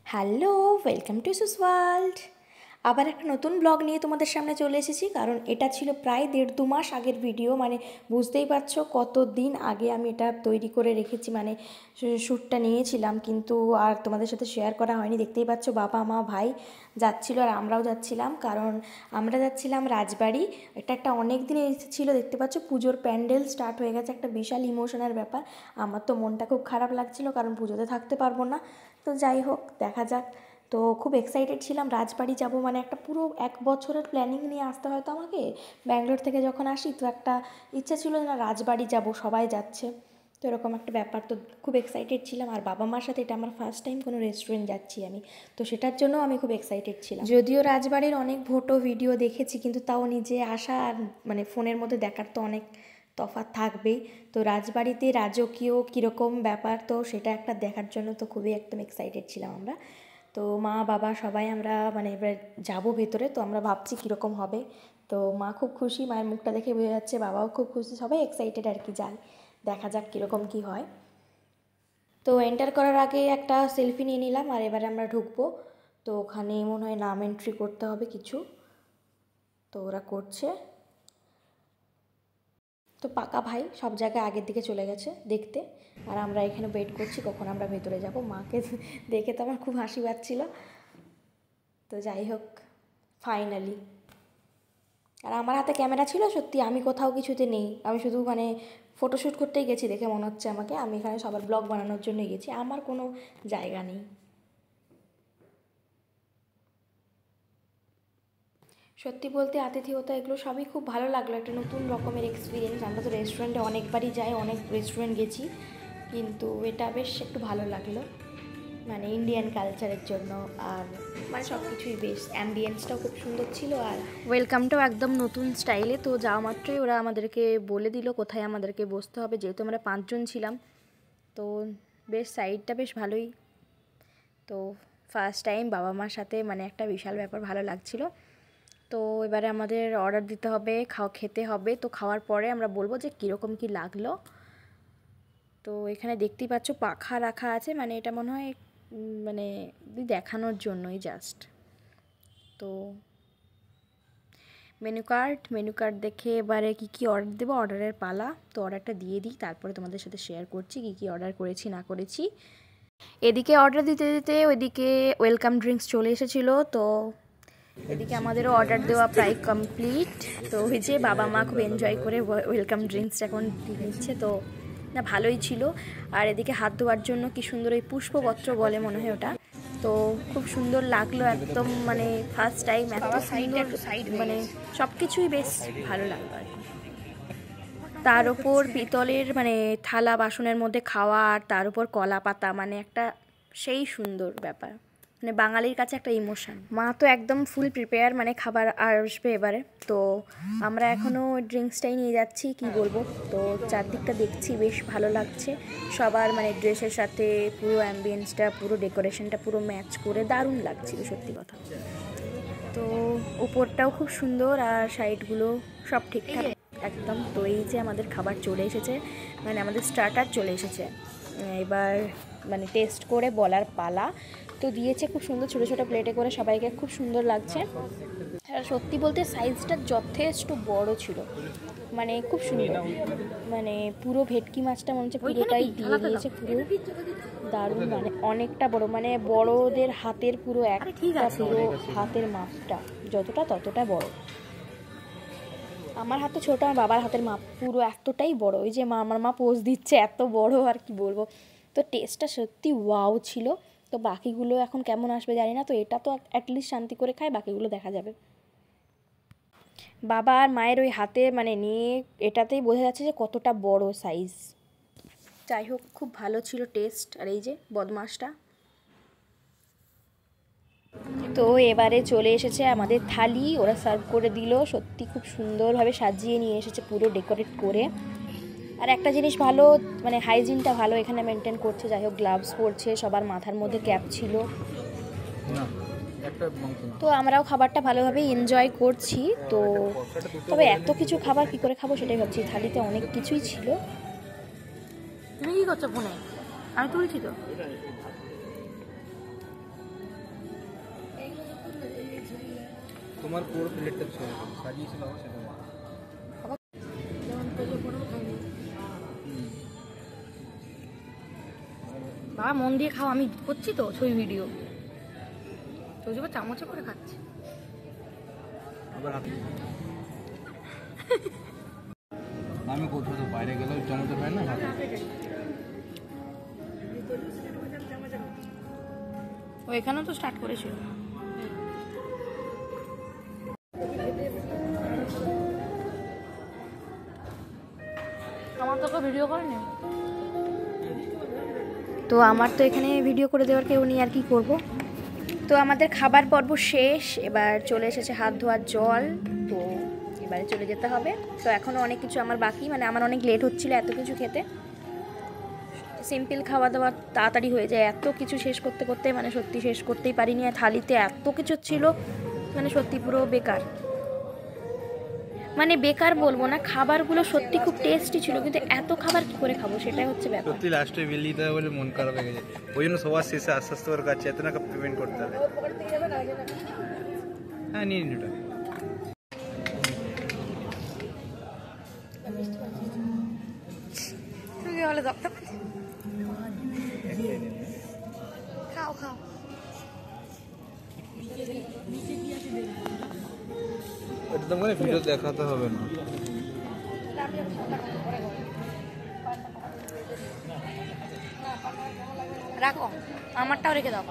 Hello, welcome to Sus world. আবার একটা নতুন ব্লগ নিয়ে তোমাদের সামনে চলে এসেছি, কারণ এটা ছিল প্রায় 1.5-2 মাস আগের ভিডিও। মানে বুঝতেই পারছো কত দিন আগে আমি এটা তৈরি করে রেখেছি, মানে শ্যুটটা নিয়েছিলাম, কিন্তু আর তোমাদের সাথে শেয়ার করা হয়নি। দেখতেই পাচ্ছ বাবা মা ভাই যাচ্ছিলো আর আমরাও যাচ্ছিলাম, কারণ আমরা যাচ্ছিলাম রাজবাড়ি। এটা একটা অনেক দিন ছিল, দেখতে পাচ্ছ পুজোর প্যান্ডেল স্টার্ট হয়ে গেছে, একটা বিশাল ইমোশনের ব্যাপার। আমার তো মনটা খুব খারাপ লাগছিল, কারণ পুজোতে থাকতে পারবো না। তো যাই হোক, দেখা যাক। তো খুব এক্সাইটেড ছিলাম, রাজবাড়ি যাব, মানে একটা পুরো 1 বছরের প্ল্যানিং নিয়ে আসতে হয়তো আমাকে। ব্যাঙ্গালোর থেকে যখন আসি তো একটা ইচ্ছা ছিল না রাজবাড়ি যাব, সবাই যাচ্ছে, তো এরকম একটা ব্যাপার। তো খুব এক্সাইটেড ছিলাম, আর বাবা মার সাথে এটা আমার ফার্স্ট টাইম কোনো রেস্টুরেন্ট যাচ্ছি আমি, তো সেটার জন্য আমি খুব এক্সাইটেড ছিলাম। যদিও রাজবাড়ির অনেক ফটো ভিডিও দেখেছি, কিন্তু তাও নিজে আসা আর মানে ফোনের মধ্যে দেখার তো অনেক তফাৎ থাকবেই। তো রাজবাড়িতে রাজকীয় কীরকম ব্যাপার, তো সেটা একটা দেখার জন্য তো খুবই একদম এক্সাইটেড ছিলাম আমরা। তো মা বাবা সবাই আমরা মানে এবার যাবো ভেতরে, তো আমরা ভাবছি কীরকম হবে। তো মা খুব খুশি, মায়ের মুখটা দেখে বোঝা যাচ্ছে, বাবাও খুব খুশি, সবাই এক্সাইটেড আর কি। যাই দেখা যাক কীরকম কী হয়। তো এন্টার করার আগে একটা সেলফি নিয়ে নিলাম, আর এবারে আমরা ঢুকবো। তো ওখানে মনে হয় নাম এন্ট্রি করতে হবে কিছু, তো ওরা করছে। তো পাকা ভাই সব জায়গায় আগের দিকে চলে গেছে দেখতে, আর আমরা এখানে ওয়েট করছি কখন আমরা ভেতরে যাব। মাকে দেখে তো আমার খুব হাসি পাচ্ছিল। তো যাই হোক, ফাইনালি। আর আমার হাতে ক্যামেরা ছিল, সত্যি আমি কোথাও কিছুতে নেই, আমি শুধু মানে ফটোশ্যুট করতেই গেছি দেখে মনে হচ্ছে আমাকে। আমি এখানে সবার ব্লগ বানানোর জন্যই গেছি, আমার কোনো জায়গা নেই। সত্যি বলতে আতিথেয়তা এগুলো সবই খুব ভালো লাগলো, একটা নতুন রকমের এক্সপিরিয়েন্স। আমরা তো রেস্টুরেন্টে অনেকবারই যাই, অনেক রেস্টুরেন্ট গেছি, কিন্তু এটা বেশ একটু ভালো লাগলো, মানে ইন্ডিয়ান কালচারের জন্য। আর মানে সব কিছুই বেশ, অ্যাম্বিয়েন্সটাও খুব সুন্দর ছিল, আর ওয়েলকামটাও একদম নতুন স্টাইলে। তো যাওয়া মাত্রই ওরা আমাদেরকে বলে দিল কোথায় আমাদেরকে বসতে হবে, যেহেতু আমরা 5 জন ছিলাম। তো বেশ সাইডটা বেশ ভালোই। তো ফার্স্ট টাইম বাবা মার সাথে মানে একটা বিশাল ব্যাপার, ভালো লাগছিলো। তো এবারে আমাদের অর্ডার দিতে হবে, খেতে হবে। তো খাওয়ার পরে আমরা বলবো যে কীরকম কী লাগলো। তো এখানে দেখতেই পাচ্ছ পাখা রাখা আছে, মানে এটা মনে হয় মানে দেখানোর জন্যই জাস্ট। তো মেনু কার্ড দেখে এবারে কী অর্ডার দেবো, অর্ডারের পালা। তো অর্ডারটা দিয়ে দিই, তারপরে তোমাদের সাথে শেয়ার করছি কী অর্ডার করেছি না করেছি। এদিকে অর্ডার দিতে দিতে ওইদিকে ওয়েলকাম ড্রিঙ্কস চলে এসেছিলো। তো এদিকে আমাদেরও অর্ডার দেওয়া প্রায় কমপ্লিট। তো ওই যে বাবা মা খুব এনজয় করে ওয়েলকাম ড্রিঙ্কসটা এখন নিচ্ছে, তো না ভালোই ছিল। আর এদিকে হাত ধোয়ার জন্য কি সুন্দর ওই পুষ্পপত্র বলে মনে হয় ওটা, তো খুব সুন্দর লাগলো একদম, মানে ফার্স্ট টাইম এত সুন্দর, মানে সব কিছুই বেশ ভালো লাগলো আর কি। তার ওপর পিতলের মানে থালা বাসনের মধ্যে খাওয়া, আর তার উপর কলা পাতা, মানে একটা সেই সুন্দর ব্যাপার, মানে বাঙালির কাছে একটা ইমোশন। মা তো একদম ফুল প্রিপেয়ার, মানে খাবার আসবে এবারে। তো আমরা এখনও ড্রিঙ্কসটাই নিয়ে যাচ্ছি, কি বলবো। তো চারদিকটা দেখছি, বেশ ভালো লাগছে সবার, মানে ড্রেসের সাথে পুরো অ্যাম্বিয়েন্সটা, পুরো ডেকোরেশনটা পুরো ম্যাচ করে দারুণ লাগছিল সত্যি কথা। তো উপরটাও খুব সুন্দর, আর সাইডগুলো সব ঠিকঠাক একদম। তো এই যে আমাদের খাবার চলে এসেছে, মানে আমাদের স্টার্টার চলে এসেছে। এবার মানে টেস্ট করে বলার পালা। তো দিয়েছে খুব সুন্দর ছোটো ছোটো প্লেটে করে, সবাইকে খুব সুন্দর লাগছে। আর সত্যি বলতে সাইজটা যথেষ্ট বড় ছিল, মানে খুব সুন্দর, মানে পুরো ভেটকি মাছটা মনে হচ্ছে পুরোটাই দিয়ে দিয়েছে, পুরো দারুণ, মানে অনেকটা বড়, মানে বড়দের হাতের পুরো একটা, পুরো হাতের মাপটা যতটা ততটা বড়। আমার হাতে ছোটো, আমার বাবার হাতের মাপ পুরো এতটাই বড়। ওই যে আমার মা পোজ দিচ্ছে, এত বড় আর কি বলবো। তো টেস্টটা সত্যি ওয়াও ছিল। তো বাকিগুলো এখন কেমন আসবে জানি না, তো এটা তো অ্যাটলিস্ট শান্তি করে খায়, বাকিগুলো দেখা যাবে। বাবা আর মায়ের ওই হাতে মানে নিয়ে এটাতেই বোঝা যাচ্ছে যে কতটা বড় সাইজ। যাই হোক, খুব ভালো ছিল টেস্ট। আর এই যে বদমাসটা, তো এবারে চলে এসেছে আমাদের থালি, ওরা সার্ভ করে দিল। সত্যি খুব সুন্দরভাবে সাজিয়ে নিয়ে এসেছে, পুরো ডেকোরেট করে। আর একটা জিনিস ভালো, মানে হাইজিনটা ভালো এখানে মেনটেন করছে। যাই হোক, গ্লাভস পরছে, সবার মাথার মধ্যে ক্যাপ ছিল। তো আমরাও খাবারটা ভালোভাবে এনজয় করছি। তো তবে এত কিছু খাবার কী করে খাবো সেটাই ভাবছি, থালিতে অনেক কিছুই ছিল। তুমি কী করছো ফোনে? আমি তুলছি তো। তোমার পুরো প্লেটটা ছিল সাজিয়েছিল সেটা বাবা মন দিয়ে খাও, আমি করছি তো ছবি ভিডিও, তো চামচে করে খাচ্ছি। আবার আমি কোথাও তো বাইরে গেলেও চামচে পাই না হাতে। ও এখানেও তো স্টার্ট করেছিল। আমার তো ভিডিও করেনি, তো আমার তো এখানে ভিডিও করে দেওয়ার কেউ নেই, আর কি করব। তো আমাদের খাবার পর্ব শেষ, এবার চলে এসেছে হাত ধোয়ার জল, তো এবারে চলে যেতে হবে। তো এখনও অনেক কিছু আমার বাকি, মানে আমার অনেক লেট হচ্ছিল এত কিছু খেতে। সিম্পল খাওয়া দাওয়া তাড়াতাড়ি হয়ে যায়, এত কিছু শেষ করতে করতে মানে সত্যি শেষ করতেই পারিনি। আর থালিতে এত কিছু ছিল, মানে সত্যি পুরো বেকার। মানে বেকার বলবো না, খাবারগুলো সত্যি খুব টেস্টি ছিল, কিন্তু এত খাবার কি করে খাবো, সেটাই হচ্ছে ব্যাপার। সত্যি লাস্টে বিল দিতে হবে বলে মন খারাপ হয়ে গেছে, ওই জন্য সবার শেষে আস্তে আস্তে করে কাছে এত টাকা পেমেন্ট করতে হবে। হ্যাঁ নিয়ে নিন ওটা। খাও খাও। এটা তো মানে ভিডিও দেখাতে হবে না। রাখো, আমারটাও রেখে দাও।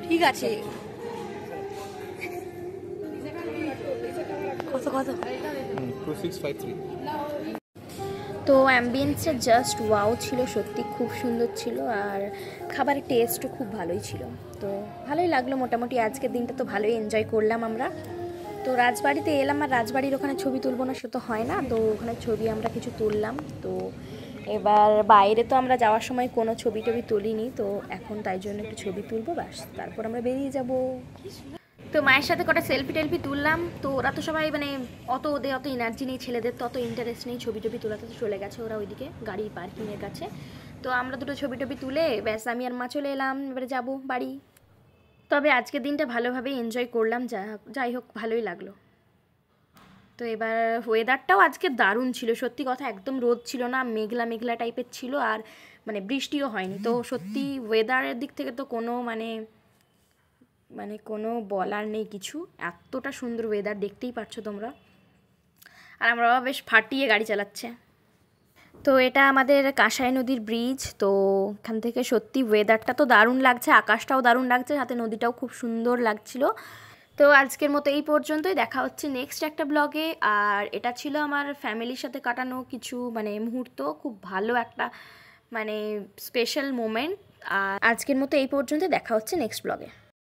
ঠিক আছে, কত কত? 2653। তো অ্যাম্বিয়েন্সটা জাস্ট ওয়াও ছিল, সত্যি খুব সুন্দর ছিল, আর খাবারের টেস্টও খুব ভালোই ছিল। তো ভালোই লাগলো মোটামুটি, আজকের দিনটা তো ভালোই এনজয় করলাম আমরা। তো রাজবাড়িতে এলাম, আর রাজবাড়ির ওখানে ছবি তুলবো না সে তো হয় না, তো ওখানে ছবি আমরা কিছু তুললাম। তো এবার বাইরে তো আমরা যাওয়ার সময় কোনো ছবি টবি তুলিনি, তো এখন তাই জন্য একটু ছবি তুলবো, ব্যাস তারপর আমরা বেরিয়ে যাব। তো মায়ের সাথে কটা সেলফি টেলফি তুললাম। তো ওরা তো সবাই মানে ওদের অত এনার্জি নেই, ছেলেদের তো অত ইন্টারেস্ট নেই ছবি টবি তোলাতে, তো চলে গেছে ওরা ওইদিকে গাড়ি পার্কিংয়ের কাছে। তো আমরা দুটো ছবি টবি তুলে ব্যাস আমি আর মা চলে এলাম, এবারে যাবো বাড়ি। তবে আজকের দিনটা ভালোভাবেই এনজয় করলাম, যাই হোক ভালোই লাগলো। তো এবার ওয়েদারটাও আজকে দারুণ ছিল, সত্যি কথা, একদম রোদ ছিল না, মেঘলা মেঘলা টাইপের ছিল, আর মানে বৃষ্টিও হয়নি। তো সত্যি ওয়েদারের দিক থেকে তো কোনো মানে কোনো বলার নেই কিছু, এতটা সুন্দর ওয়েদার, দেখতেই পাচ্ছ তোমরা। আর আমরা বাবা বেশ ফাটিয়ে গাড়ি চালাচ্ছে। তো এটা আমাদের কাঁসাই নদীর ব্রিজ। তো এখান থেকে সত্যি ওয়েদারটা তো দারুণ লাগছে, আকাশটাও দারুণ লাগছে, সাথে নদীটাও খুব সুন্দর লাগছিল। তো আজকের মতো এই পর্যন্তই, দেখা হচ্ছে নেক্সট একটা ব্লগে। আর এটা ছিল আমার ফ্যামিলির সাথে কাটানো কিছু মানে মুহূর্ত, খুব ভালো একটা মানে স্পেশাল মোমেন্ট। আর আজকের মতো এই পর্যন্ত, দেখা হচ্ছে নেক্সট ব্লগে।